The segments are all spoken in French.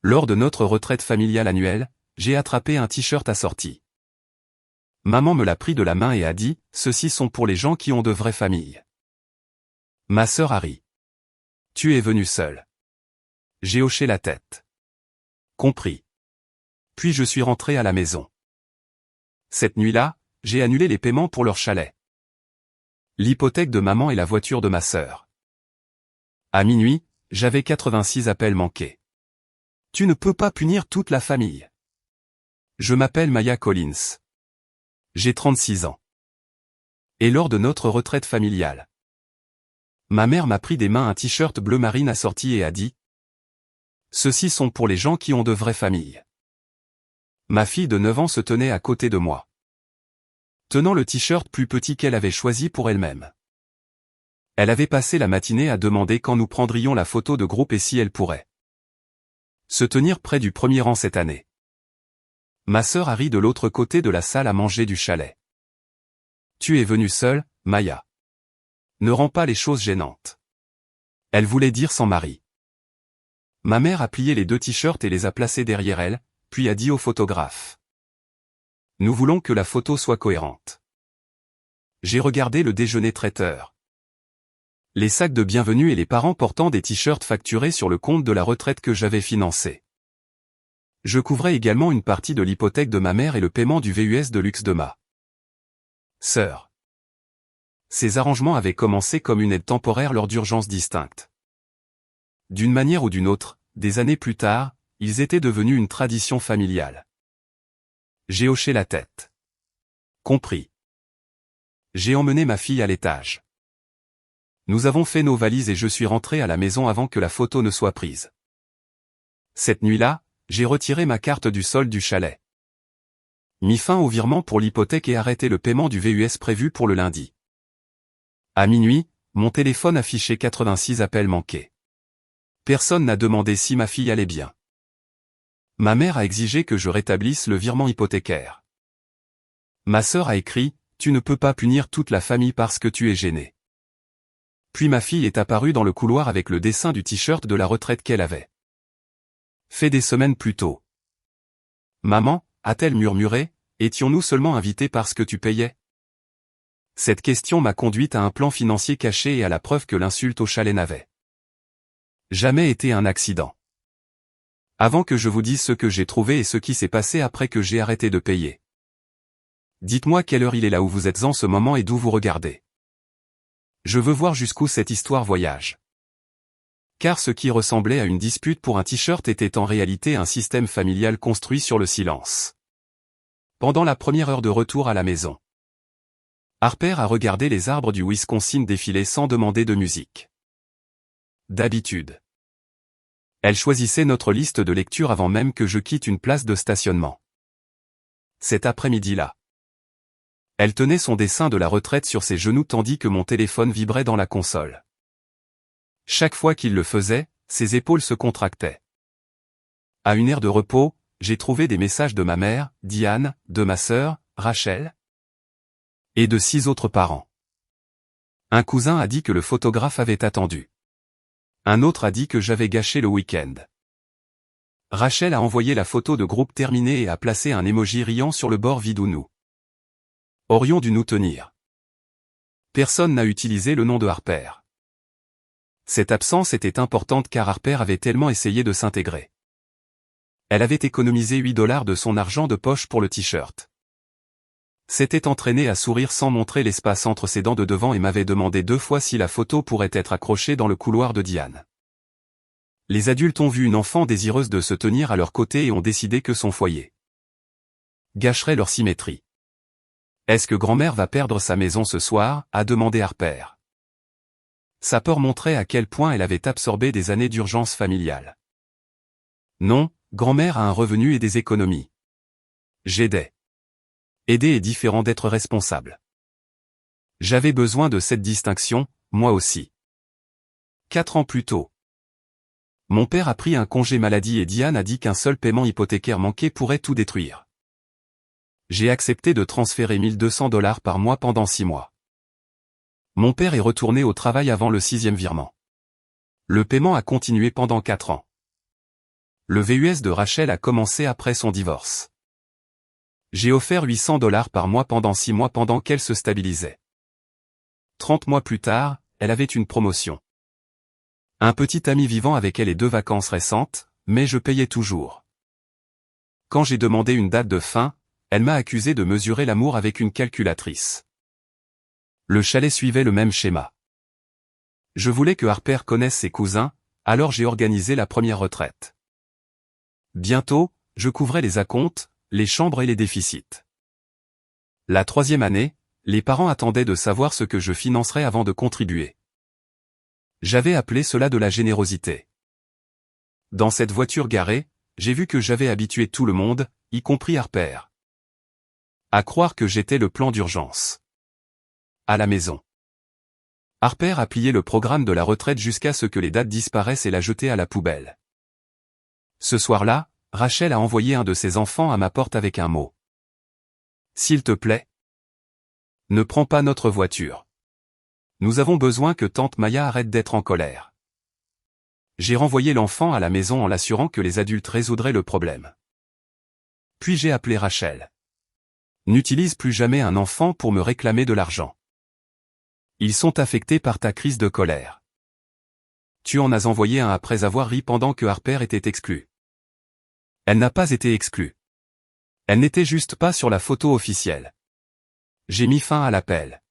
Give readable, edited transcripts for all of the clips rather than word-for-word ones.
Lors de notre retraite familiale annuelle, j'ai attrapé un t-shirt assorti. Maman me l'a pris de la main et a dit, ceux-ci sont pour les gens qui ont de vraies familles. Ma sœur a ri. Tu es venue seule. J'ai hoché la tête. Compris. Puis je suis rentré à la maison. Cette nuit-là, j'ai annulé les paiements pour leur chalet, l'hypothèque de maman et la voiture de ma sœur. À minuit, j'avais 86 appels manqués. Tu ne peux pas punir toute la famille. Je m'appelle Maya Collins. J'ai 36 ans. Et lors de notre retraite familiale, ma mère m'a pris des mains un t-shirt bleu marine assorti et a dit « Ceux-ci sont pour les gens qui ont de vraies familles. » Ma fille de 9 ans se tenait à côté de moi, tenant le t-shirt plus petit qu'elle avait choisi pour elle-même. Elle avait passé la matinée à demander quand nous prendrions la photo de groupe et si elle pourrait se tenir près du premier rang cette année. Ma sœur a ri de l'autre côté de la salle à manger du chalet. Tu es venue seule, Maya. Ne rends pas les choses gênantes. Elle voulait dire sans mari. Ma mère a plié les 2 t-shirts et les a placés derrière elle, puis a dit au photographe. Nous voulons que la photo soit cohérente. J'ai regardé le déjeuner traiteur. Les sacs de bienvenue et les parents portant des t-shirts facturés sur le compte de la retraite que j'avais financé. Je couvrais également une partie de l'hypothèque de ma mère et le paiement du VUS de luxe de ma sœur. Ces arrangements avaient commencé comme une aide temporaire lors d'urgences distinctes. D'une manière ou d'une autre, des années plus tard, ils étaient devenus une tradition familiale. J'ai hoché la tête. Compris. J'ai emmené ma fille à l'étage. Nous avons fait nos valises et je suis rentré à la maison avant que la photo ne soit prise. Cette nuit-là, j'ai retiré ma carte du solde du chalet, mis fin au virement pour l'hypothèque et arrêté le paiement du VUS prévu pour le lundi. À minuit, mon téléphone affichait 86 appels manqués. Personne n'a demandé si ma fille allait bien. Ma mère a exigé que je rétablisse le virement hypothécaire. Ma sœur a écrit, tu ne peux pas punir toute la famille parce que tu es gêné. Puis ma fille est apparue dans le couloir avec le dessin du t-shirt de la retraite qu'elle avait fait des semaines plus tôt. Maman, a-t-elle murmuré, étions-nous seulement invités parce que tu payais? Cette question m'a conduite à un plan financier caché et à la preuve que l'insulte au chalet n'avait jamais été un accident. Avant que je vous dise ce que j'ai trouvé et ce qui s'est passé après que j'ai arrêté de payer. Dites-moi quelle heure il est là où vous êtes en ce moment et d'où vous regardez. Je veux voir jusqu'où cette histoire voyage. Car ce qui ressemblait à une dispute pour un t-shirt était en réalité un système familial construit sur le silence. Pendant la première heure de retour à la maison, Harper a regardé les arbres du Wisconsin défiler sans demander de musique. D'habitude, elle choisissait notre liste de lecture avant même que je quitte une place de stationnement. Cet après-midi-là, elle tenait son dessin de la retraite sur ses genoux tandis que mon téléphone vibrait dans la console. Chaque fois qu'il le faisait, ses épaules se contractaient. À une aire de repos, j'ai trouvé des messages de ma mère, Diane, de ma sœur, Rachel, et de 6 autres parents. Un cousin a dit que le photographe avait attendu. Un autre a dit que j'avais gâché le week-end. Rachel a envoyé la photo de groupe terminée et a placé un emoji riant sur le bord vide où nous aurions dû nous tenir. Personne n'a utilisé le nom de Harper. Cette absence était importante car Harper avait tellement essayé de s'intégrer. Elle avait économisé $8 de son argent de poche pour le t-shirt. S'était entraînée à sourire sans montrer l'espace entre ses dents de devant et m'avait demandé 2 fois si la photo pourrait être accrochée dans le couloir de Diane. Les adultes ont vu une enfant désireuse de se tenir à leur côté et ont décidé que son foyer gâcherait leur symétrie. Est-ce que grand-mère va perdre sa maison ce soir? A demandé Harper. Sa peur montrait à quel point elle avait absorbé des années d'urgence familiale. Non, grand-mère a un revenu et des économies. J'aidais. Aider est différent d'être responsable. J'avais besoin de cette distinction, moi aussi. 4 ans plus tôt. Mon père a pris un congé maladie et Diane a dit qu'un seul paiement hypothécaire manqué pourrait tout détruire. J'ai accepté de transférer $1 200 par mois pendant 6 mois. Mon père est retourné au travail avant le 6e virement. Le paiement a continué pendant 4 ans. Le VUS de Rachel a commencé après son divorce. J'ai offert $800 par mois pendant 6 mois pendant qu'elle se stabilisait. 30 mois plus tard, elle avait une promotion. Un petit ami vivant avec elle et 2 vacances récentes, mais je payais toujours. Quand j'ai demandé une date de fin, elle m'a accusé de mesurer l'amour avec une calculatrice. Le chalet suivait le même schéma. Je voulais que Harper connaisse ses cousins, alors j'ai organisé la première retraite. Bientôt, je couvrais les acomptes, les chambres et les déficits. La 3e année, les parents attendaient de savoir ce que je financerais avant de contribuer. J'avais appelé cela de la générosité. Dans cette voiture garée, j'ai vu que j'avais habitué tout le monde, y compris Harper. À croire que j'étais le plan d'urgence. À la maison. Harper a plié le programme de la retraite jusqu'à ce que les dates disparaissent et l'a jeté à la poubelle. Ce soir-là, Rachel a envoyé un de ses enfants à ma porte avec un mot. S'il te plaît, ne prends pas notre voiture. Nous avons besoin que tante Maya arrête d'être en colère. J'ai renvoyé l'enfant à la maison en l'assurant que les adultes résoudraient le problème. Puis j'ai appelé Rachel. N'utilise plus jamais un enfant pour me réclamer de l'argent. Ils sont affectés par ta crise de colère. Tu en as envoyé un après avoir ri pendant que Harper était exclue. Elle n'a pas été exclue. Elle n'était juste pas sur la photo officielle. J'ai mis fin à l'appel.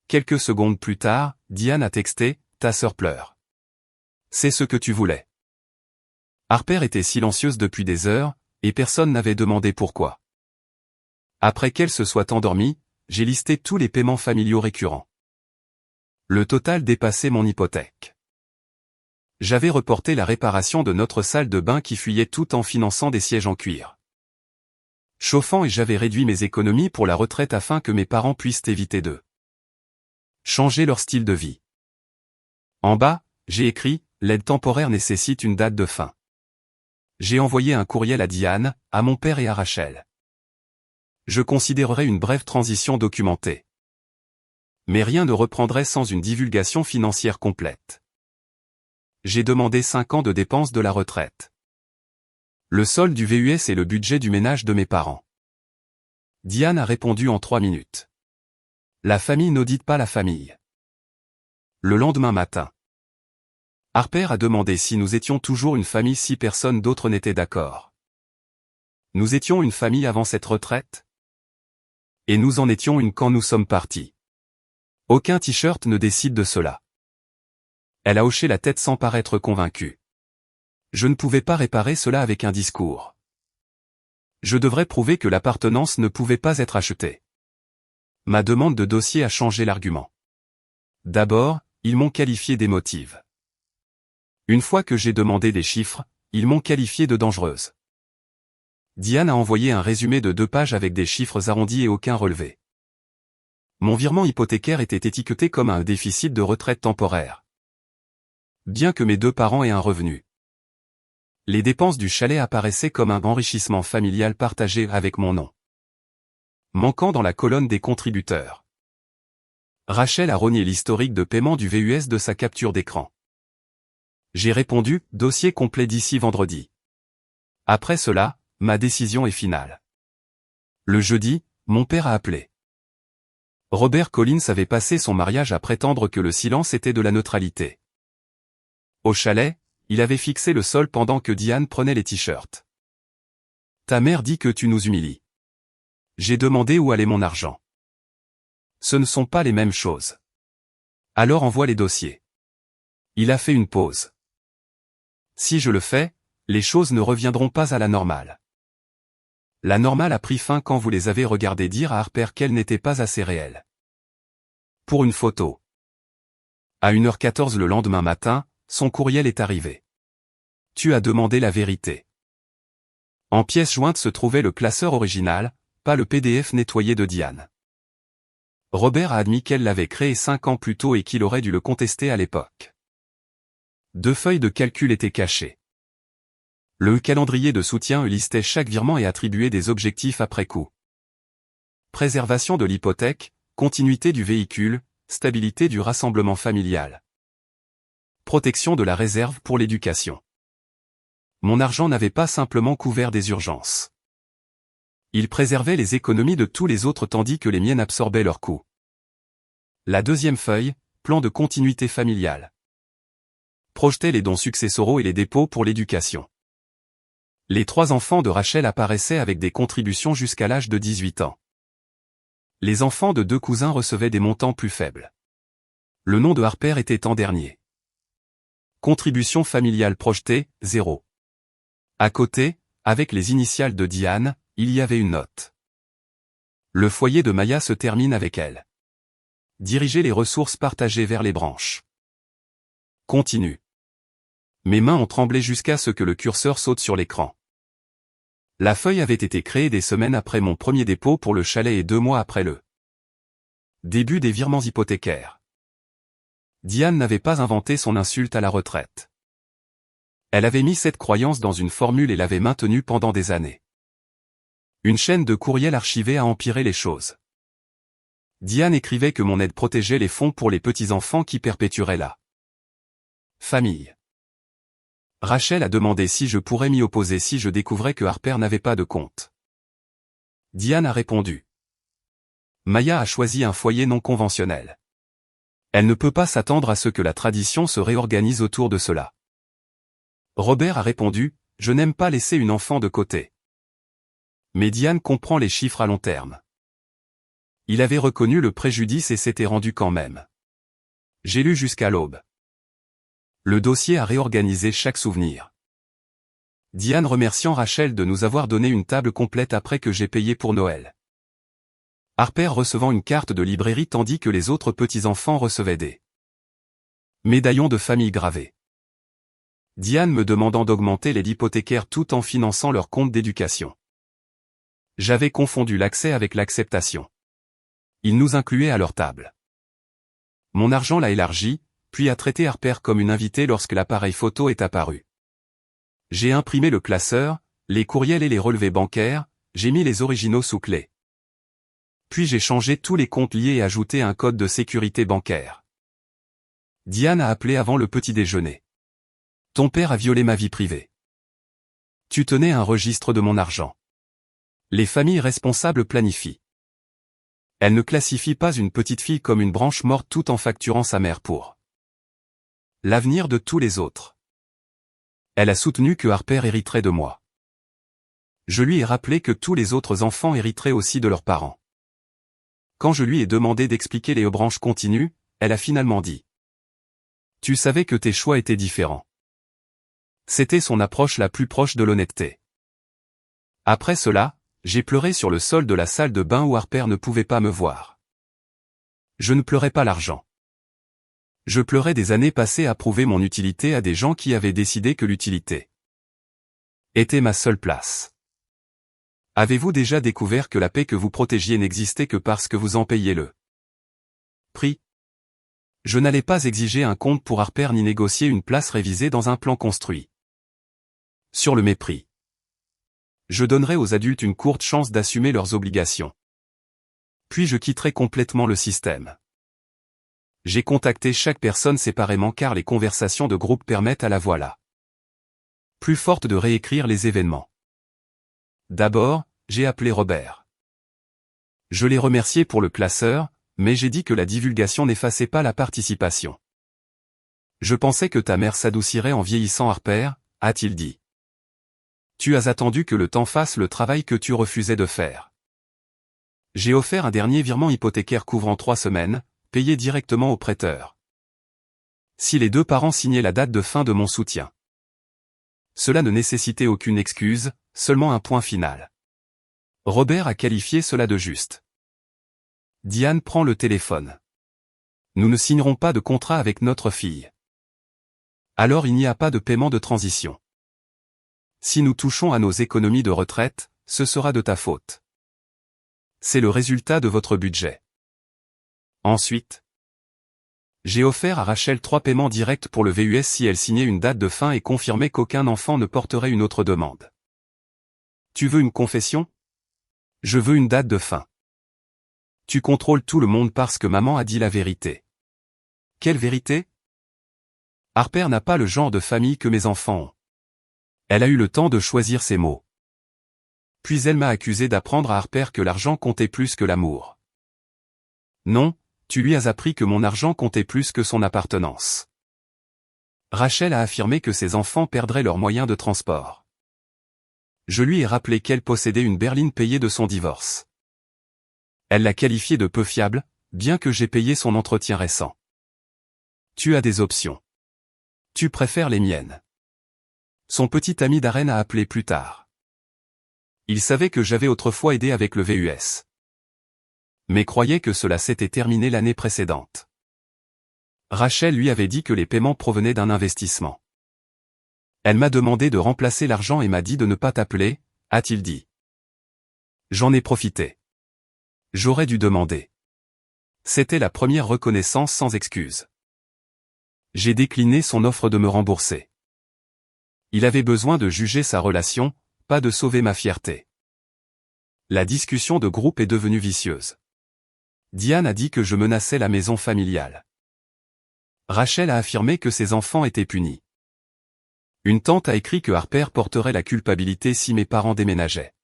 Quelques secondes plus tard, Diane a texté, ta sœur pleure. C'est ce que tu voulais. Harper était silencieuse depuis des heures, et personne n'avait demandé pourquoi. Après qu'elle se soit endormie, j'ai listé tous les paiements familiaux récurrents. Le total dépassait mon hypothèque. J'avais reporté la réparation de notre salle de bain qui fuyait tout en finançant des sièges en cuir chauffant et j'avais réduit mes économies pour la retraite afin que mes parents puissent éviter de changer leur style de vie. En bas, j'ai écrit, l'aide temporaire nécessite une date de fin. J'ai envoyé un courriel à Diane, à mon père et à Rachel. Je considérerais une brève transition documentée. Mais rien ne reprendrait sans une divulgation financière complète. J'ai demandé 5 ans de dépenses de la retraite. Le solde du VUS et le budget du ménage de mes parents. Diane a répondu en 3 minutes. La famille n'audite pas la famille. Le lendemain matin. Harper a demandé si nous étions toujours une famille si personne d'autre n'était d'accord. Nous étions une famille avant cette retraite? Et nous en étions une quand nous sommes partis. Aucun t-shirt ne décide de cela. Elle a hoché la tête sans paraître convaincue. Je ne pouvais pas réparer cela avec un discours. Je devrais prouver que l'appartenance ne pouvait pas être achetée. Ma demande de dossier a changé l'argument. D'abord, ils m'ont qualifié d'émotive. Une fois que j'ai demandé des chiffres, ils m'ont qualifié de dangereuse. Diane a envoyé un résumé de 2 pages avec des chiffres arrondis et aucun relevé. Mon virement hypothécaire était étiqueté comme un déficit de retraite temporaire. Bien que mes 2 parents aient un revenu. Les dépenses du chalet apparaissaient comme un enrichissement familial partagé avec mon nom. Manquant dans la colonne des contributeurs. Rachel a rogné l'historique de paiement du VUS de sa capture d'écran. J'ai répondu, dossier complet d'ici vendredi. Après cela, ma décision est finale. Le jeudi, mon père a appelé. Robert Collins avait passé son mariage à prétendre que le silence était de la neutralité. Au chalet, il avait fixé le sol pendant que Diane prenait les t-shirts. Ta mère dit que tu nous humilies. J'ai demandé où allait mon argent. Ce ne sont pas les mêmes choses. Alors envoie les dossiers. Il a fait une pause. Si je le fais, les choses ne reviendront pas à la normale. La normale a pris fin quand vous les avez regardés dire à Harper qu'elle n'était pas assez réelle. Pour une photo. À 1h14 le lendemain matin, son courriel est arrivé. Tu as demandé la vérité. En pièce jointe se trouvait le classeur original, pas le PDF nettoyé de Diane. Robert a admis qu'elle l'avait créé 5 ans plus tôt et qu'il aurait dû le contester à l'époque. 2 feuilles de calcul étaient cachées. Le calendrier de soutien listait chaque virement et attribuait des objectifs après coup. Préservation de l'hypothèque, continuité du véhicule, stabilité du rassemblement familial. Protection de la réserve pour l'éducation. Mon argent n'avait pas simplement couvert des urgences. Il préservait les économies de tous les autres tandis que les miennes absorbaient leurs coûts. La deuxième feuille, plan de continuité familiale. Projetait les dons successoraux et les dépôts pour l'éducation. Les 3 enfants de Rachel apparaissaient avec des contributions jusqu'à l'âge de 18 ans. Les enfants de 2 cousins recevaient des montants plus faibles. Le nom de Harper était en dernier. Contribution familiale projetée, 0. À côté, avec les initiales de Diane, il y avait une note. Le foyer de Maya se termine avec elle. Diriger les ressources partagées vers les branches. Continue. Mes mains ont tremblé jusqu'à ce que le curseur saute sur l'écran. La feuille avait été créée des semaines après mon premier dépôt pour le chalet et 2 mois après le début des virements hypothécaires. Diane n'avait pas inventé son insulte à la retraite. Elle avait mis cette croyance dans une formule et l'avait maintenue pendant des années. Une chaîne de courriels archivés a empiré les choses. Diane écrivait que mon aide protégeait les fonds pour les petits-enfants qui perpétueraient la famille. Rachel a demandé si je pourrais m'y opposer si je découvrais que Harper n'avait pas de compte. Diane a répondu. Maya a choisi un foyer non conventionnel. Elle ne peut pas s'attendre à ce que la tradition se réorganise autour de cela. Robert a répondu, je n'aime pas laisser une enfant de côté. Mais Diane comprend les chiffres à long terme. Il avait reconnu le préjudice et s'était rendu quand même. J'ai lu jusqu'à l'aube. Le dossier a réorganisé chaque souvenir. Diane remerciant Rachel de nous avoir donné une table complète après que j'ai payé pour Noël. Harper recevant une carte de librairie tandis que les autres petits-enfants recevaient des médaillons de famille gravés. Diane me demandant d'augmenter l'aide hypothécaire tout en finançant leur compte d'éducation. J'avais confondu l'accès avec l'acceptation. Ils nous incluaient à leur table. Mon argent l'a élargi, puis a traité Harper comme une invitée lorsque l'appareil photo est apparu. J'ai imprimé le classeur, les courriels et les relevés bancaires, j'ai mis les originaux sous clé. Puis j'ai changé tous les comptes liés et ajouté un code de sécurité bancaire. Diane a appelé avant le petit déjeuner. Ton père a violé ma vie privée. Tu tenais un registre de mon argent. Les familles responsables planifient. Elle ne classifie pas une petite fille comme une branche morte tout en facturant sa mère pour l'avenir de tous les autres. Elle a soutenu que Harper hériterait de moi. Je lui ai rappelé que tous les autres enfants hériteraient aussi de leurs parents. Quand je lui ai demandé d'expliquer les branches continues, elle a finalement dit. Tu savais que tes choix étaient différents. C'était son approche la plus proche de l'honnêteté. Après cela, j'ai pleuré sur le sol de la salle de bain où Harper ne pouvait pas me voir. Je ne pleurais pas l'argent. Je pleurais des années passées à prouver mon utilité à des gens qui avaient décidé que l'utilité était ma seule place. Avez-vous déjà découvert que la paix que vous protégiez n'existait que parce que vous en payiez le prix? Je n'allais pas exiger un compte pour Harper ni négocier une place révisée dans un plan construit sur le mépris. Je donnerai aux adultes une courte chance d'assumer leurs obligations. Puis je quitterai complètement le système. J'ai contacté chaque personne séparément car les conversations de groupe permettent à la voix là plus forte de réécrire les événements. D'abord, j'ai appelé Robert. Je l'ai remercié pour le classeur, mais j'ai dit que la divulgation n'effaçait pas la participation. Je pensais que ta mère s'adoucirait en vieillissant Harper, a-t-il dit. Tu as attendu que le temps fasse le travail que tu refusais de faire. J'ai offert un dernier virement hypothécaire couvrant 3 semaines, payé directement au prêteur. Si les 2 parents signaient la date de fin de mon soutien. Cela ne nécessitait aucune excuse, seulement un point final. Robert a qualifié cela de juste. Diane prend le téléphone. Nous ne signerons pas de contrat avec notre fille. Alors il n'y a pas de paiement de transition. Si nous touchons à nos économies de retraite, ce sera de ta faute. C'est le résultat de votre budget. Ensuite, j'ai offert à Rachel 3 paiements directs pour le VUS si elle signait une date de fin et confirmait qu'aucun enfant ne porterait une autre demande. Tu veux une confession? Je veux une date de fin. Tu contrôles tout le monde parce que maman a dit la vérité. Quelle vérité? Harper n'a pas le genre de famille que mes enfants ont. Elle a eu le temps de choisir ses mots. Puis elle m'a accusé d'apprendre à Harper que l'argent comptait plus que l'amour. Non, tu lui as appris que mon argent comptait plus que son appartenance. Rachel a affirmé que ses enfants perdraient leurs moyens de transport. Je lui ai rappelé qu'elle possédait une berline payée de son divorce. Elle l'a qualifiée de peu fiable, bien que j'ai payé son entretien récent. Tu as des options. Tu préfères les miennes. Son petit ami Darren a appelé plus tard. Il savait que j'avais autrefois aidé avec le VUS. Mais croyait que cela s'était terminé l'année précédente. Rachel lui avait dit que les paiements provenaient d'un investissement. Elle m'a demandé de remplacer l'argent et m'a dit de ne pas t'appeler, a-t-il dit. J'en ai profité. J'aurais dû demander. C'était la première reconnaissance sans excuse. J'ai décliné son offre de me rembourser. Il avait besoin de juger sa relation, pas de sauver ma fierté. La discussion de groupe est devenue vicieuse. Diane a dit que je menaçais la maison familiale. Rachel a affirmé que ses enfants étaient punis. Une tante a écrit que Harper porterait la culpabilité si mes parents déménageaient.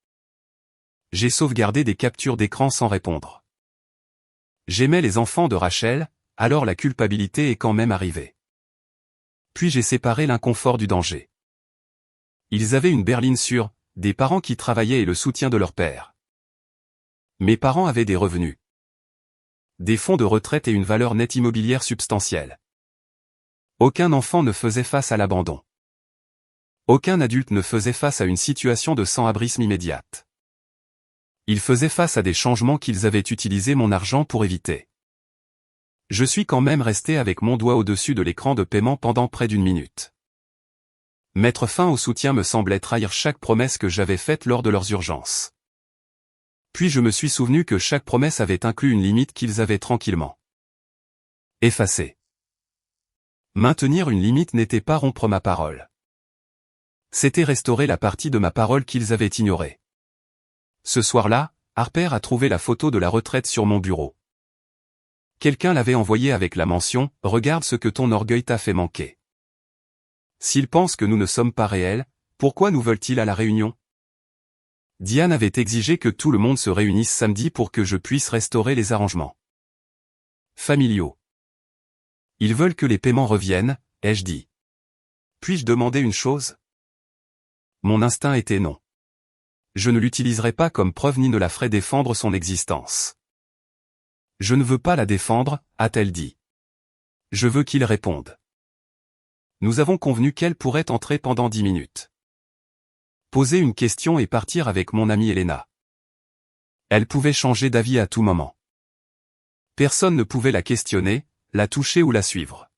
J'ai sauvegardé des captures d'écran sans répondre. J'aimais les enfants de Rachel, alors la culpabilité est quand même arrivée. Puis j'ai séparé l'inconfort du danger. Ils avaient une berline sûre, des parents qui travaillaient et le soutien de leur père. Mes parents avaient des revenus. Des fonds de retraite et une valeur nette immobilière substantielle. Aucun enfant ne faisait face à l'abandon. Aucun adulte ne faisait face à une situation de sans-abrisme immédiate. Ils faisaient face à des changements qu'ils avaient utilisé mon argent pour éviter. Je suis quand même resté avec mon doigt au-dessus de l'écran de paiement pendant près d'une minute. Mettre fin au soutien me semblait trahir chaque promesse que j'avais faite lors de leurs urgences. Puis je me suis souvenu que chaque promesse avait inclus une limite qu'ils avaient tranquillement effacée. Maintenir une limite n'était pas rompre ma parole. C'était restaurer la partie de ma parole qu'ils avaient ignorée. Ce soir-là, Harper a trouvé la photo de la retraite sur mon bureau. Quelqu'un l'avait envoyée avec la mention « Regarde ce que ton orgueil t'a fait manquer ». S'ils pensent que nous ne sommes pas réels, pourquoi nous veulent-ils à la réunion? Diane avait exigé que tout le monde se réunisse samedi pour que je puisse restaurer les arrangements familiaux. Ils veulent que les paiements reviennent, ai-je dit. Puis-je demander une chose? Mon instinct était non. Je ne l'utiliserai pas comme preuve ni ne la ferai défendre son existence. Je ne veux pas la défendre, a-t-elle dit. Je veux qu'il réponde. Nous avons convenu qu'elle pourrait entrer pendant 10 minutes. Poser une question et partir avec mon amie Elena. Elle pouvait changer d'avis à tout moment. Personne ne pouvait la questionner, la toucher ou la suivre.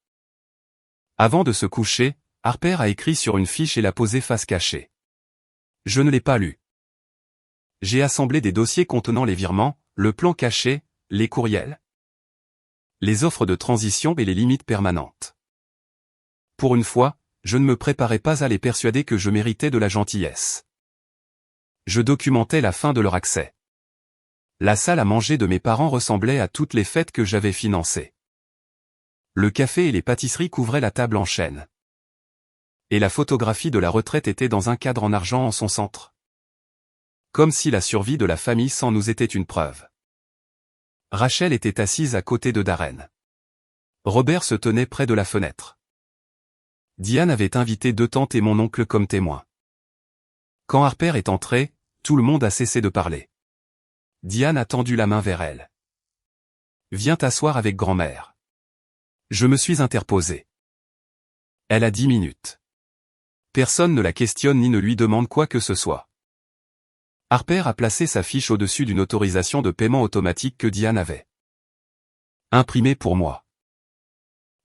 Avant de se coucher, Harper a écrit sur une fiche et l'a posée face cachée. Je ne l'ai pas lue. J'ai assemblé des dossiers contenant les virements, le plan caché, les courriels, les offres de transition et les limites permanentes. Pour une fois, je ne me préparais pas à les persuader que je méritais de la gentillesse. Je documentais la fin de leur accès. La salle à manger de mes parents ressemblait à toutes les fêtes que j'avais financées. Le café et les pâtisseries couvraient la table en chêne. Et la photographie de la retraite était dans un cadre en argent en son centre. Comme si la survie de la famille sans nous était une preuve. Rachel était assise à côté de Darren. Robert se tenait près de la fenêtre. Diane avait invité 2 tantes et mon oncle comme témoins. Quand Harper est entré, tout le monde a cessé de parler. Diane a tendu la main vers elle. « Viens t'asseoir avec grand-mère. » Je me suis interposé. Elle a 10 minutes. Personne ne la questionne ni ne lui demande quoi que ce soit. Harper a placé sa fiche au-dessus d'une autorisation de paiement automatique que Diane avait imprimée pour moi.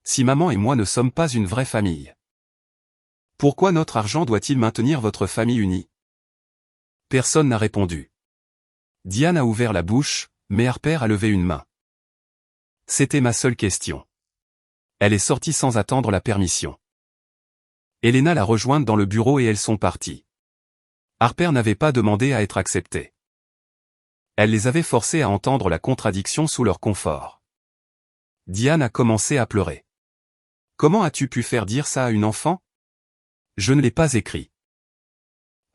Si maman et moi ne sommes pas une vraie famille, pourquoi notre argent doit-il maintenir votre famille unie? Personne n'a répondu. Diane a ouvert la bouche, mais Harper a levé une main. C'était ma seule question. Elle est sortie sans attendre la permission. Elena l'a rejointe dans le bureau et elles sont parties. Harper n'avait pas demandé à être acceptée. Elle les avait forcés à entendre la contradiction sous leur confort. Diane a commencé à pleurer. « Comment as-tu pu faire dire ça à une enfant? Je ne l'ai pas écrit.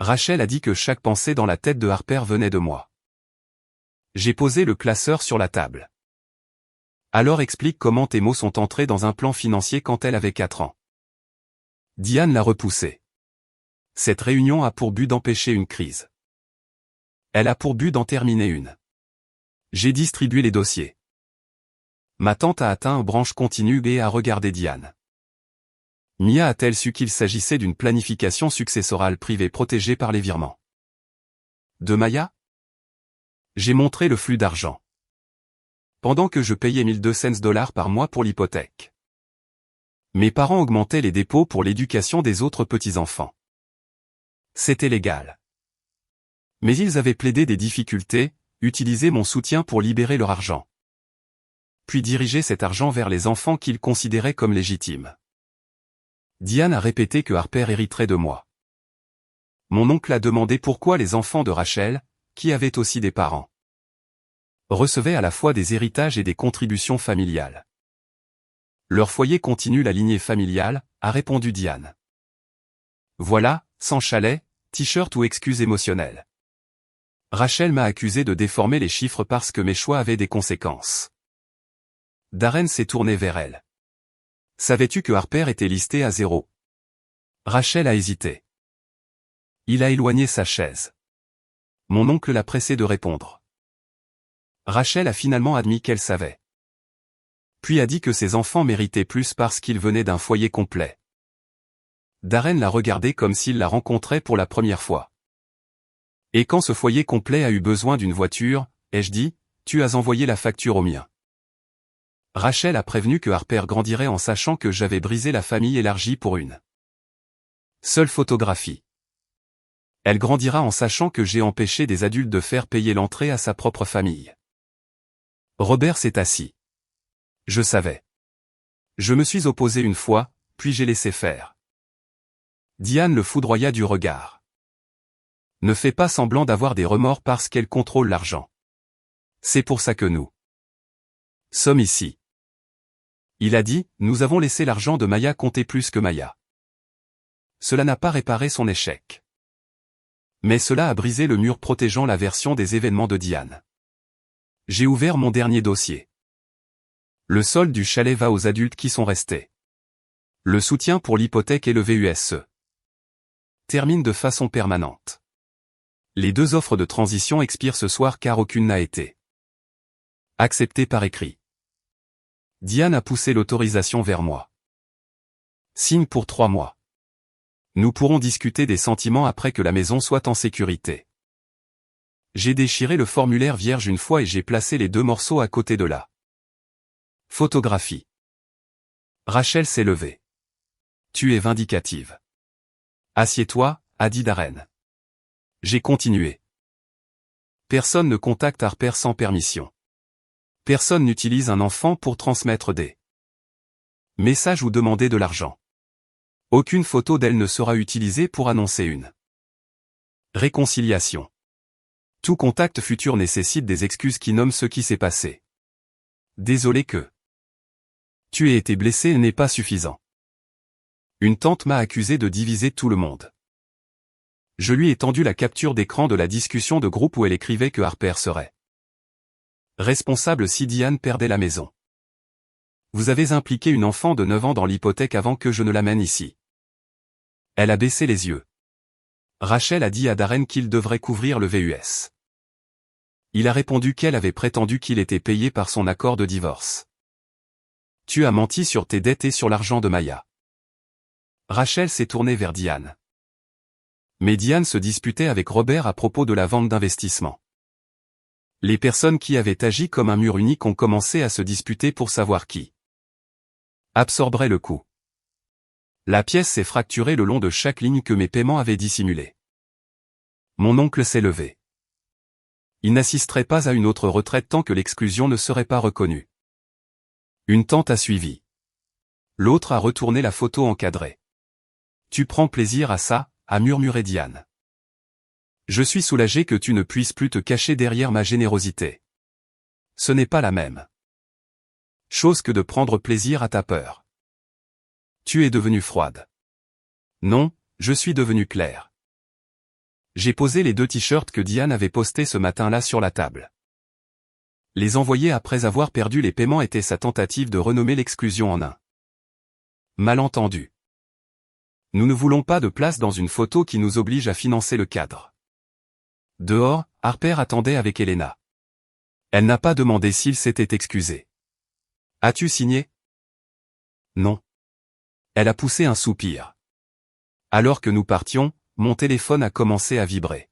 Rachel a dit que chaque pensée dans la tête de Harper venait de moi. J'ai posé le classeur sur la table. Alors explique comment tes mots sont entrés dans un plan financier quand elle avait 4 ans. Diane l'a repoussé. Cette réunion a pour but d'empêcher une crise. Elle a pour but d'en terminer une. J'ai distribué les dossiers. Ma tante a atteint une branche continue et a regardé Diane. Mia a-t-elle su qu'il s'agissait d'une planification successorale privée protégée par les virements de Maya? J'ai montré le flux d'argent. Pendant que je payais $1200 par mois pour l'hypothèque. Mes parents augmentaient les dépôts pour l'éducation des autres petits-enfants. C'était légal. Mais ils avaient plaidé des difficultés, utilisé mon soutien pour libérer leur argent. Puis diriger cet argent vers les enfants qu'ils considéraient comme légitimes. Diane a répété que Harper hériterait de moi. Mon oncle a demandé pourquoi les enfants de Rachel, qui avaient aussi des parents, recevaient à la fois des héritages et des contributions familiales. Leur foyer continue la lignée familiale, a répondu Diane. Voilà, sans chalet, t-shirt ou excuse émotionnelle. Rachel m'a accusé de déformer les chiffres parce que mes choix avaient des conséquences. Darren s'est tourné vers elle. Savais-tu que Harper était listé à 0? Rachel a hésité. Il a éloigné sa chaise. Mon oncle l'a pressé de répondre. Rachel a finalement admis qu'elle savait. Puis a dit que ses enfants méritaient plus parce qu'ils venaient d'un foyer complet. Darren l'a regardé comme s'il la rencontrait pour la première fois. Et quand ce foyer complet a eu besoin d'une voiture, ai-je dit, tu as envoyé la facture au mien. Rachel a prévenu que Harper grandirait en sachant que j'avais brisé la famille élargie pour une seule photographie. Elle grandira en sachant que j'ai empêché des adultes de faire payer l'entrée à sa propre famille. Robert s'est assis. Je savais. Je me suis opposé une fois, puis j'ai laissé faire. Diane le foudroya du regard. Ne fais pas semblant d'avoir des remords parce qu'elle contrôle l'argent. C'est pour ça que nous sommes ici. Il a dit, nous avons laissé l'argent de Maya compter plus que Maya. Cela n'a pas réparé son échec. Mais cela a brisé le mur protégeant la version des événements de Diane. J'ai ouvert mon dernier dossier. Le solde du chalet va aux adultes qui sont restés. Le soutien pour l'hypothèque et le VUSE termine de façon permanente. Les 2 offres de transition expirent ce soir car aucune n'a été acceptée par écrit. Diane a poussé l'autorisation vers moi. Signe pour 3 mois. Nous pourrons discuter des sentiments après que la maison soit en sécurité. J'ai déchiré le formulaire vierge une fois et j'ai placé les 2 morceaux à côté de la photographie. Rachel s'est levée. Tu es vindicative. Assieds-toi, a dit Darren. J'ai continué. Personne ne contacte Harper sans permission. Personne n'utilise un enfant pour transmettre des messages ou demander de l'argent. Aucune photo d'elle ne sera utilisée pour annoncer une réconciliation. Tout contact futur nécessite des excuses qui nomment ce qui s'est passé. Désolé que tu aies été blessé n'est pas suffisant. Une tante m'a accusé de diviser tout le monde. Je lui ai tendu la capture d'écran de la discussion de groupe où elle écrivait que Harper serait responsable si Diane perdait la maison. Vous avez impliqué une enfant de 9 ans dans l'hypothèque avant que je ne l'amène ici. Elle a baissé les yeux. Rachel a dit à Darren qu'il devrait couvrir le VUS. Il a répondu qu'elle avait prétendu qu'il était payé par son accord de divorce. Tu as menti sur tes dettes et sur l'argent de Maya. Rachel s'est tournée vers Diane. Mais Diane se disputait avec Robert à propos de la vente d'investissement. Les personnes qui avaient agi comme un mur unique ont commencé à se disputer pour savoir qui absorberait le coup. La pièce s'est fracturée le long de chaque ligne que mes paiements avaient dissimulée. Mon oncle s'est levé. Il n'assisterait pas à une autre retraite tant que l'exclusion ne serait pas reconnue. Une tante a suivi. L'autre a retourné la photo encadrée. Tu prends plaisir à ça, a murmuré Diane. Je suis soulagé que tu ne puisses plus te cacher derrière ma générosité. Ce n'est pas la même chose que de prendre plaisir à ta peur. Tu es devenue froide. Non, je suis devenue claire. J'ai posé les 2 t-shirts que Diane avait postés ce matin-là sur la table. Les envoyer après avoir perdu les paiements était sa tentative de renommer l'exclusion en un malentendu. Nous ne voulons pas de place dans une photo qui nous oblige à financer le cadre. Dehors, Harper attendait avec Elena. Elle n'a pas demandé s'il s'était excusé. As-tu signé? Non. Elle a poussé un soupir. Alors que nous partions, mon téléphone a commencé à vibrer.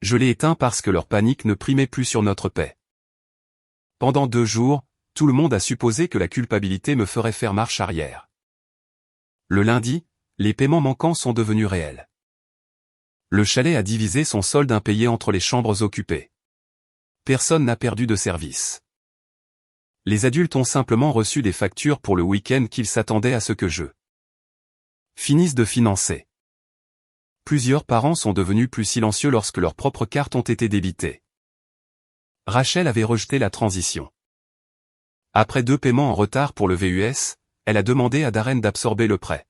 Je l'ai éteint parce que leur panique ne primait plus sur notre paix. Pendant 2 jours, tout le monde a supposé que la culpabilité me ferait faire marche arrière. Le lundi, les paiements manquants sont devenus réels. Le chalet a divisé son solde impayé entre les chambres occupées. Personne n'a perdu de service. Les adultes ont simplement reçu des factures pour le week-end qu'ils s'attendaient à ce que je finisse de financer. Plusieurs parents sont devenus plus silencieux lorsque leurs propres cartes ont été débitées. Rachel avait rejeté la transition. Après 2 paiements en retard pour le VUS, elle a demandé à Darren d'absorber le prêt.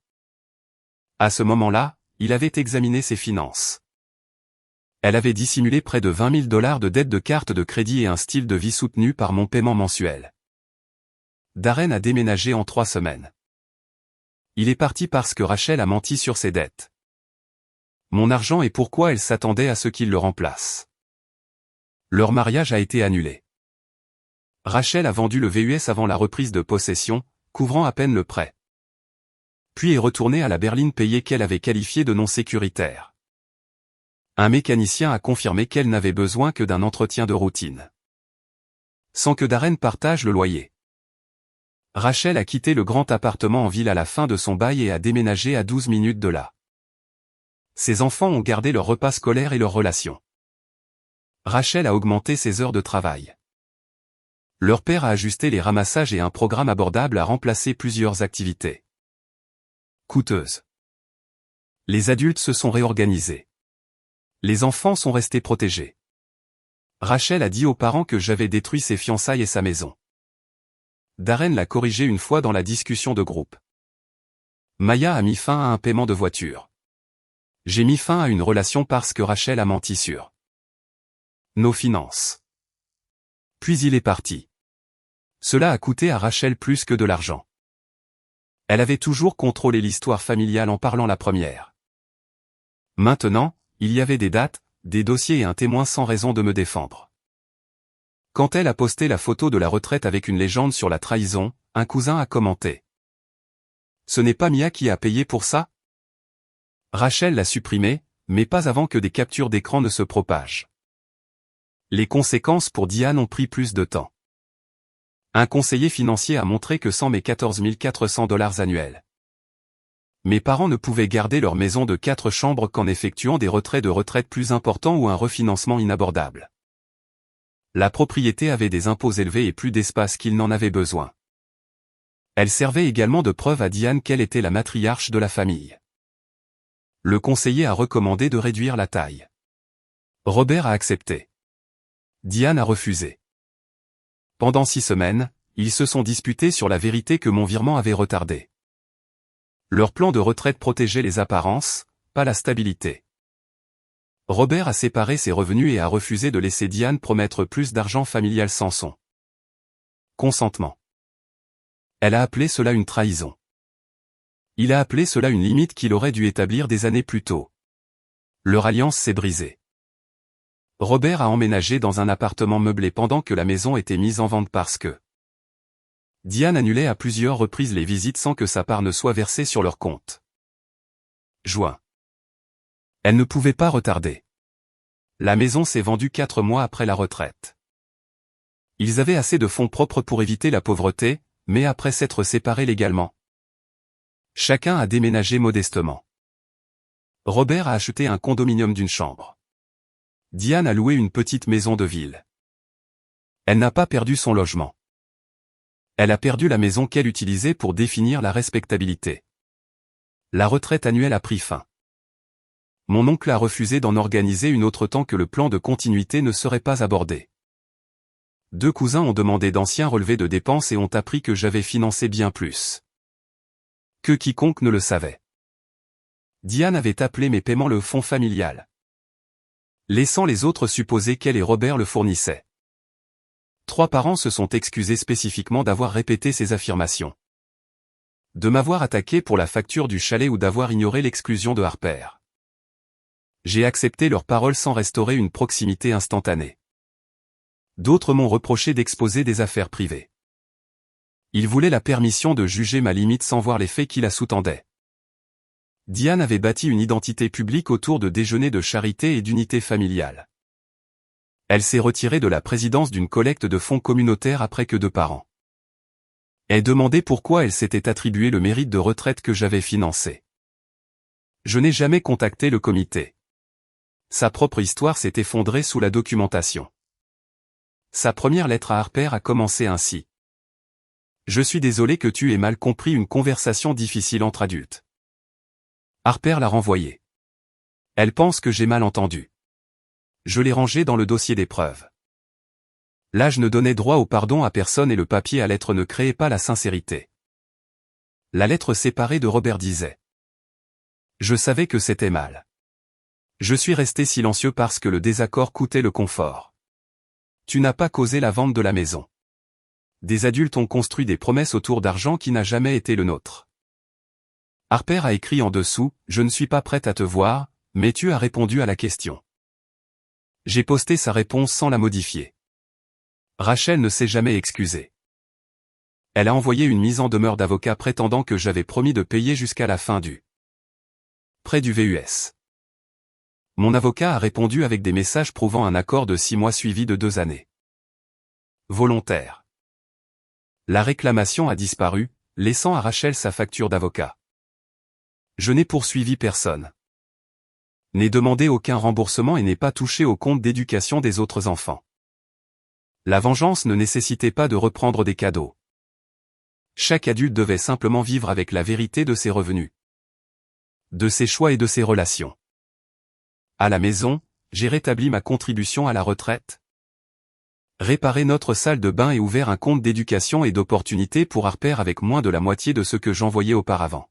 À ce moment-là, il avait examiné ses finances. Elle avait dissimulé près de $20 000 de dettes de carte de crédit et un style de vie soutenu par mon paiement mensuel. Darren a déménagé en 3 semaines. Il est parti parce que Rachel a menti sur ses dettes. Mon argent et pourquoi elle s'attendait à ce qu'il le remplace. Leur mariage a été annulé. Rachel a vendu le VUS avant la reprise de possession, couvrant à peine le prêt. Puis est retournée à la berline payée qu'elle avait qualifiée de non sécuritaire. Un mécanicien a confirmé qu'elle n'avait besoin que d'un entretien de routine. Sans que Darren partage le loyer. Rachel a quitté le grand appartement en ville à la fin de son bail et a déménagé à 12 minutes de là. Ses enfants ont gardé leur repas scolaire et leurs relations. Rachel a augmenté ses heures de travail. Leur père a ajusté les ramassages et un programme abordable a remplacé plusieurs activités coûteuses. Les adultes se sont réorganisés. Les enfants sont restés protégés. Rachel a dit aux parents que j'avais détruit ses fiançailles et sa maison. Darren l'a corrigé une fois dans la discussion de groupe. Maya a mis fin à un paiement de voiture. J'ai mis fin à une relation parce que Rachel a menti sur nos finances. Puis il est parti. Cela a coûté à Rachel plus que de l'argent. Elle avait toujours contrôlé l'histoire familiale en parlant la première. Maintenant, il y avait des dates, des dossiers et un témoin sans raison de me défendre. Quand elle a posté la photo de la retraite avec une légende sur la trahison, un cousin a commenté. Ce n'est pas Mia qui a payé pour ça? Rachel l'a supprimé, mais pas avant que des captures d'écran ne se propagent. Les conséquences pour Diane ont pris plus de temps. Un conseiller financier a montré que sans mes $14 400 annuels, mes parents ne pouvaient garder leur maison de 4 chambres qu'en effectuant des retraits de retraite plus importants ou un refinancement inabordable. La propriété avait des impôts élevés et plus d'espace qu'ils n'en avaient besoin. Elle servait également de preuve à Diane qu'elle était la matriarche de la famille. Le conseiller a recommandé de réduire la taille. Robert a accepté. Diane a refusé. Pendant 6 semaines, ils se sont disputés sur la vérité que mon virement avait retardé. Leur plan de retraite protégeait les apparences, pas la stabilité. Robert a séparé ses revenus et a refusé de laisser Diane promettre plus d'argent familial sans son consentement. Elle a appelé cela une trahison. Il a appelé cela une limite qu'il aurait dû établir des années plus tôt. Leur alliance s'est brisée. Robert a emménagé dans un appartement meublé pendant que la maison était mise en vente parce que Diane annulait à plusieurs reprises les visites sans que sa part ne soit versée sur leur compte. Juin. Elle ne pouvait pas retarder. La maison s'est vendue 4 mois après la retraite. Ils avaient assez de fonds propres pour éviter la pauvreté, mais après s'être séparés légalement. Chacun a déménagé modestement. Robert a acheté un condominium d'une chambre. Diane a loué une petite maison de ville. Elle n'a pas perdu son logement. Elle a perdu la maison qu'elle utilisait pour définir la respectabilité. La retraite annuelle a pris fin. Mon oncle a refusé d'en organiser une autre tant que le plan de continuité ne serait pas abordé. 2 cousins ont demandé d'anciens relevés de dépenses et ont appris que j'avais financé bien plus que quiconque ne le savait. Diane avait appelé mes paiements le fonds familial. laissant les autres supposer qu'elle et Robert le fournissaient. 3 parents se sont excusés spécifiquement d'avoir répété ces affirmations. De m'avoir attaqué pour la facture du chalet ou d'avoir ignoré l'exclusion de Harper. J'ai accepté leurs paroles sans restaurer une proximité instantanée. D'autres m'ont reproché d'exposer des affaires privées. Ils voulaient la permission de juger ma limite sans voir les faits qui la sous-tendaient. Diane avait bâti une identité publique autour de déjeuners de charité et d'unité familiale. Elle s'est retirée de la présidence d'une collecte de fonds communautaires après que 2 parents aient demandé pourquoi elle s'était attribué le mérite de retraite que j'avais financé. Je n'ai jamais contacté le comité. Sa propre histoire s'est effondrée sous la documentation. Sa première lettre à Harper a commencé ainsi. Je suis désolé que tu aies mal compris une conversation difficile entre adultes. Harper l'a renvoyée. Elle pense que j'ai mal entendu. Je l'ai rangée dans le dossier des preuves. L'âge ne donnait droit au pardon à personne et le papier à lettre ne créait pas la sincérité. La lettre séparée de Robert disait. Je savais que c'était mal. Je suis resté silencieux parce que le désaccord coûtait le confort. Tu n'as pas causé la vente de la maison. Des adultes ont construit des promesses autour d'argent qui n'a jamais été le nôtre. Harper a écrit en dessous, je ne suis pas prête à te voir, mais tu as répondu à la question. J'ai posté sa réponse sans la modifier. Rachel ne s'est jamais excusée. Elle a envoyé une mise en demeure d'avocat prétendant que j'avais promis de payer jusqu'à la fin du prêt du VUS. Mon avocat a répondu avec des messages prouvant un accord de 6 mois suivi de 2 années. Volontaire. La réclamation a disparu, laissant à Rachel sa facture d'avocat. Je n'ai poursuivi personne. N'ai demandé aucun remboursement et n'ai pas touché au compte d'éducation des autres enfants. La vengeance ne nécessitait pas de reprendre des cadeaux. Chaque adulte devait simplement vivre avec la vérité de ses revenus, de ses choix et de ses relations. À la maison, j'ai rétabli ma contribution à la retraite, réparé notre salle de bain et ouvert un compte d'éducation et d'opportunité pour Harper avec moins de la moitié de ce que j'envoyais auparavant.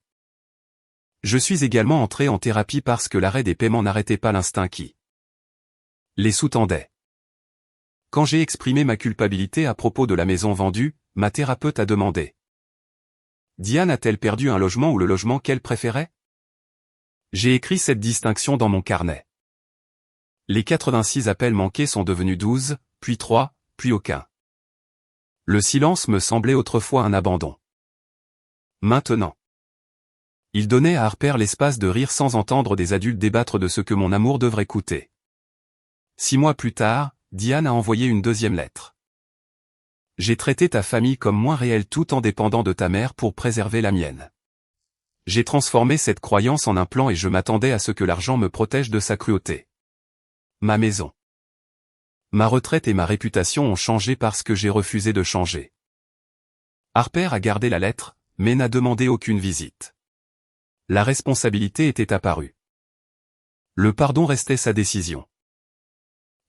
Je suis également entré en thérapie parce que l'arrêt des paiements n'arrêtait pas l'instinct qui les sous-tendait. Quand j'ai exprimé ma culpabilité à propos de la maison vendue, ma thérapeute a demandé. Diane a-t-elle perdu un logement ou le logement qu'elle préférait? J'ai écrit cette distinction dans mon carnet. Les 86 appels manqués sont devenus 12, puis 3, puis aucun. Le silence me semblait autrefois un abandon. Maintenant. Il donnait à Harper l'espace de rire sans entendre des adultes débattre de ce que mon amour devrait coûter. 6 mois plus tard, Diane a envoyé une 2e lettre. J'ai traité ta famille comme moins réelle tout en dépendant de ta mère pour préserver la mienne. J'ai transformé cette croyance en un plan et je m'attendais à ce que l'argent me protège de sa cruauté. Ma maison. Ma retraite et ma réputation ont changé parce que j'ai refusé de changer. Harper a gardé la lettre, mais n'a demandé aucune visite. La responsabilité était apparue. Le pardon restait sa décision.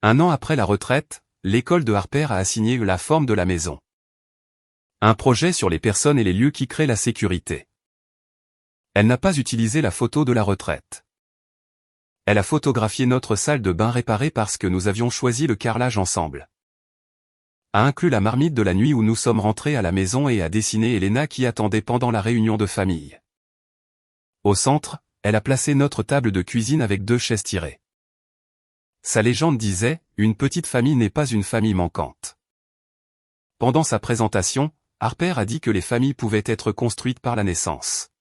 1 an après la retraite, l'école de Harper a assigné la forme de la maison. Un projet sur les personnes et les lieux qui créent la sécurité. Elle n'a pas utilisé la photo de la retraite. Elle a photographié notre salle de bain réparée parce que nous avions choisi le carrelage ensemble. A inclus la marmite de la nuit où nous sommes rentrés à la maison et a dessiné Elena qui attendait pendant la réunion de famille. Au centre, elle a placé notre table de cuisine avec 2 chaises tirées. Sa légende disait, une petite famille n'est pas une famille manquante. Pendant sa présentation, Harper a dit que les familles pouvaient être construites par la naissance.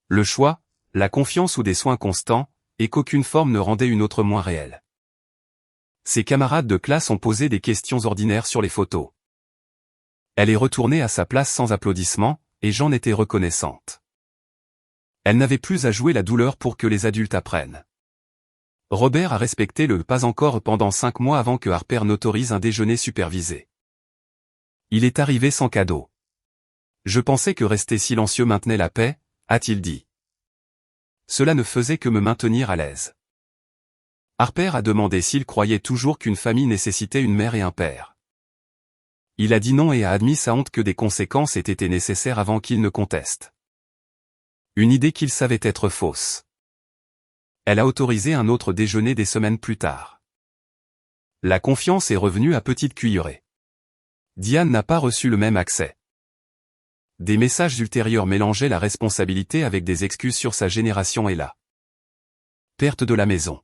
Le choix, la confiance ou des soins constants, et qu'aucune forme ne rendait une autre moins réelle. Ses camarades de classe ont posé des questions ordinaires sur les photos. Elle est retournée à sa place sans applaudissements, et j'en étais reconnaissante. Elle n'avait plus à jouer la douleur pour que les adultes apprennent. Robert a respecté le pas encore pendant 5 mois avant que Harper n'autorise un déjeuner supervisé. Il est arrivé sans cadeau. Je pensais que rester silencieux maintenait la paix, a-t-il dit. Cela ne faisait que me maintenir à l'aise. Harper a demandé s'il croyait toujours qu'une famille nécessitait une mère et un père. Il a dit non et a admis sa honte que des conséquences aient été nécessaires avant qu'il ne conteste. Une idée qu'il savait être fausse. Elle a autorisé un autre déjeuner des semaines plus tard. La confiance est revenue à petite cuillerée. Diane n'a pas reçu le même accès. Des messages ultérieurs mélangeaient la responsabilité avec des excuses sur sa génération et la perte de la maison.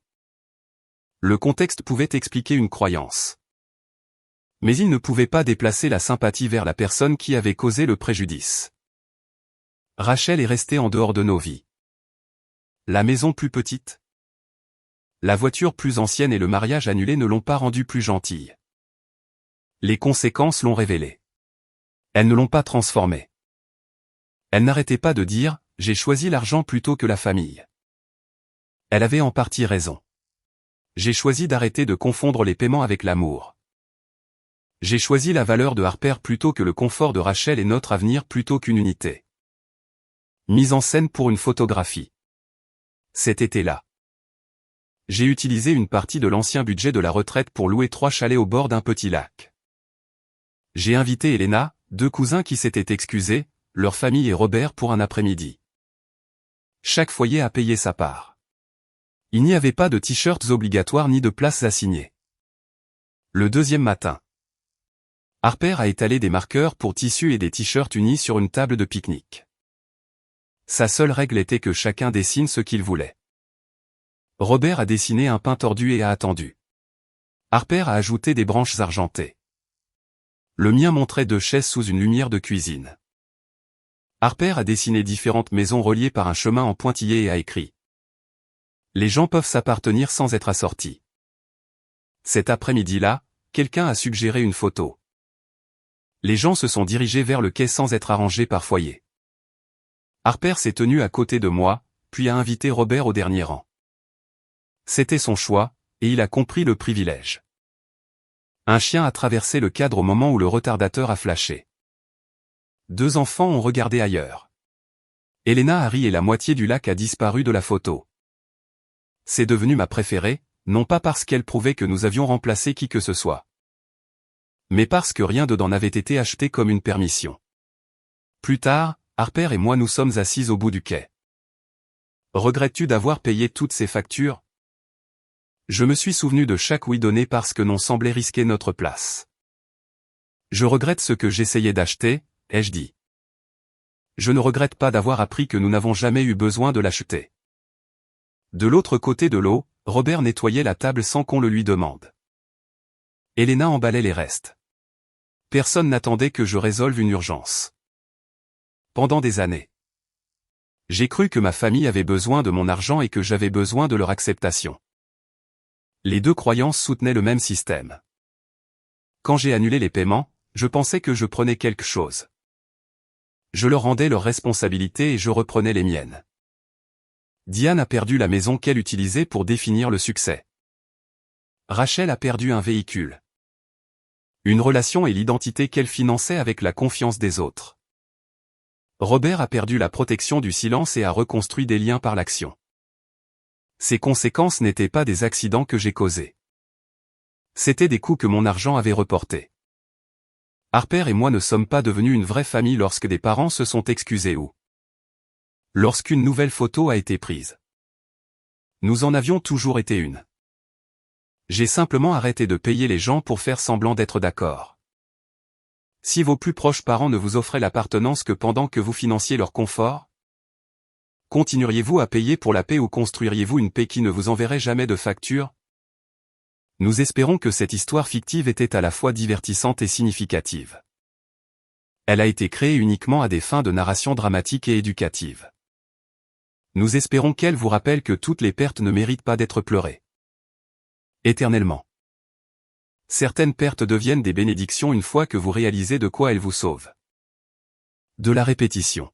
Le contexte pouvait expliquer une croyance. Mais il ne pouvait pas déplacer la sympathie vers la personne qui avait causé le préjudice. Rachel est restée en dehors de nos vies. La maison plus petite, la voiture plus ancienne et le mariage annulé ne l'ont pas rendue plus gentille. Les conséquences l'ont révélé. Elles ne l'ont pas transformée. Elle n'arrêtait pas de dire « J'ai choisi l'argent plutôt que la famille ». Elle avait en partie raison. J'ai choisi d'arrêter de confondre les paiements avec l'amour. J'ai choisi la valeur de Harper plutôt que le confort de Rachel et notre avenir plutôt qu'une unité. Mise en scène pour une photographie. Cet été-là, j'ai utilisé une partie de l'ancien budget de la retraite pour louer 3 chalets au bord d'un petit lac. J'ai invité Elena, 2 cousins qui s'étaient excusés, leur famille et Robert pour un après-midi. Chaque foyer a payé sa part. Il n'y avait pas de t-shirts obligatoires ni de places assignées. Le deuxième matin, Harper a étalé des marqueurs pour tissus et des t-shirts unis sur une table de pique-nique. Sa seule règle était que chacun dessine ce qu'il voulait. Robert a dessiné un pain tordu et a attendu. Harper a ajouté des branches argentées. Le mien montrait 2 chaises sous une lumière de cuisine. Harper a dessiné différentes maisons reliées par un chemin en pointillé et a écrit « Les gens peuvent s'appartenir sans être assortis ». Cet après-midi-là, quelqu'un a suggéré une photo. Les gens se sont dirigés vers le quai sans être arrangés par foyer. Harper s'est tenu à côté de moi, puis a invité Robert au dernier rang. C'était son choix, et il a compris le privilège. Un chien a traversé le cadre au moment où le retardateur a flashé. 2 enfants ont regardé ailleurs. Elena a ri et la moitié du lac a disparu de la photo. C'est devenu ma préférée, non pas parce qu'elle prouvait que nous avions remplacé qui que ce soit, mais parce que rien dedans n'avait été acheté comme une permission. Plus tard, Harper et moi nous sommes assis au bout du quai. Regrettes-tu d'avoir payé toutes ces factures? Je me suis souvenu de chaque oui donné parce que non semblait risquer notre place. Je regrette ce que j'essayais d'acheter, ai-je dit. Je ne regrette pas d'avoir appris que nous n'avons jamais eu besoin de l'acheter. De l'autre côté de l'eau, Robert nettoyait la table sans qu'on le lui demande. Elena emballait les restes. Personne n'attendait que je résolve une urgence. Pendant des années, j'ai cru que ma famille avait besoin de mon argent et que j'avais besoin de leur acceptation. Les 2 croyances soutenaient le même système. Quand j'ai annulé les paiements, je pensais que je prenais quelque chose. Je leur rendais leurs responsabilités et je reprenais les miennes. Diane a perdu la maison qu'elle utilisait pour définir le succès. Rachel a perdu un véhicule. Une relation et l'identité qu'elle finançait avec la confiance des autres. Robert a perdu la protection du silence et a reconstruit des liens par l'action. Ces conséquences n'étaient pas des accidents que j'ai causés. C'étaient des coûts que mon argent avait reportés. Harper et moi ne sommes pas devenus une vraie famille lorsque des parents se sont excusés ou lorsqu'une nouvelle photo a été prise. Nous en avions toujours été une. J'ai simplement arrêté de payer les gens pour faire semblant d'être d'accord. Si vos plus proches parents ne vous offraient l'appartenance que pendant que vous financiez leur confort, continueriez-vous à payer pour la paix ou construiriez-vous une paix qui ne vous enverrait jamais de facture? Nous espérons que cette histoire fictive était à la fois divertissante et significative. Elle a été créée uniquement à des fins de narration dramatique et éducative. Nous espérons qu'elle vous rappelle que toutes les pertes ne méritent pas d'être pleurées éternellement. Certaines pertes deviennent des bénédictions une fois que vous réalisez de quoi elles vous sauvent. De la répétition.